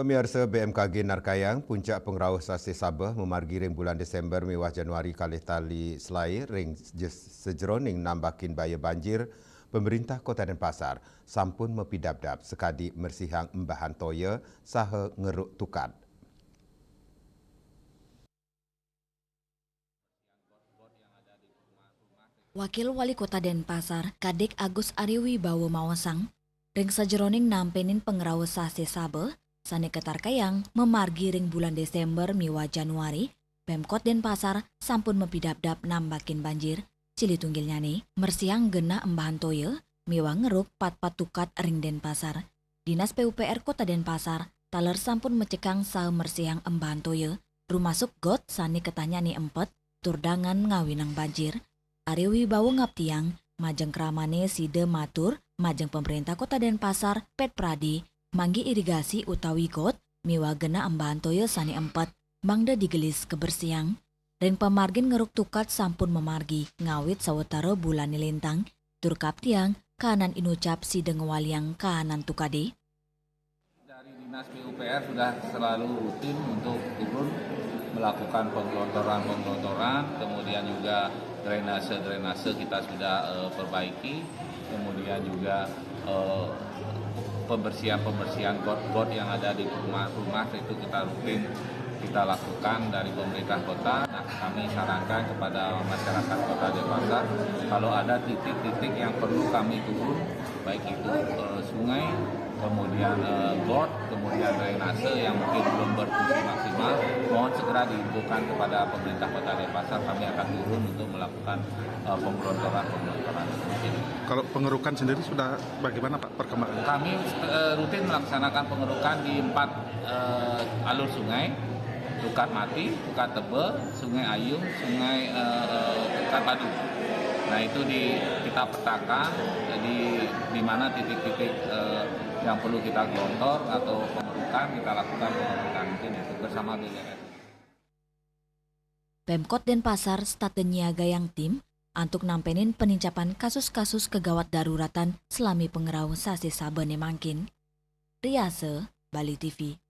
Pemirsa BMKG Narkayang, puncak pengrauh sasi Sabah memargi ring bulan Desember mewah Januari kalih tali selai ring sejeroning nambakin baya banjir. Pemerintah Kota Denpasar sampun mepidabdab sekadi mersihang embahan toya saha ngeruk tukad. Wakil Wali Kota Denpasar, Kadek Agus Ariwibowo mawasang, ring sajeroning nampenin pengrauh sasi Sabah, sane ketarkayang memargi ring bulan Desember miwa Januari, Pemkot Denpasar sampun mepidabdab nambakin banjir, cili tunggilnya nih, mersiang gena embahan toye, miwa ngeruk pat-pat tukat ring Denpasar. Dinas PUPR Kota Denpasar, taler sampun mecekang saha mersiang embahan toye, rumasuk got sane ketanya nih empet, turdangan ngawinang banjir. Ariwibowo ngaptiang, majeng kramane side matur, majeng pemerintah Kota Denpasar, Pet Pradi, manggi irigasi utawi got, miwa gena embahan toyo sani empat, mangda digelis kebersiang. Ring pemargin ngeruk tukat sampun memargi, ngawit sawetara bulan lintang, tur kaptiang, kanan inucap side ngewaliang kanan tukade. Dari Dinas PUPR sudah selalu rutin untuk turun melakukan penggelontoran, kemudian juga drainase kita sudah perbaiki, kemudian juga pembersihan got yang ada di rumah itu kita rutin kita lakukan dari pemerintah kota. Nah, kami sarankan kepada masyarakat Kota Denpasar kalau ada titik-titik yang perlu kami turun, baik itu sungai, kemudian got, kemudian drainase yang mungkin belum berfungsi maksimal, mohon segera diinfokan kepada pemerintah Kota Denpasar. Kami akan turun untuk melakukan penggelontoran. Kalau pengerukan sendiri sudah bagaimana Pak perkembangannya? Kami rutin melaksanakan pengerukan di 4 alur sungai, Tukat Mati, Tukat Tebe, Sungai Ayung, Sungai Tukat Badu. Nah itu kita petakan di mana titik-titik yang perlu kita gelontor atau pengerukan, kita lakukan pengerukan mungkin itu bersama BLS. Pemkot Denpasar staten niaga yang tim untuk nampenin penincapan kasus-kasus kegawat daruratan selami pengerau sasi Sabah nemangkin. Riase, Bali TV.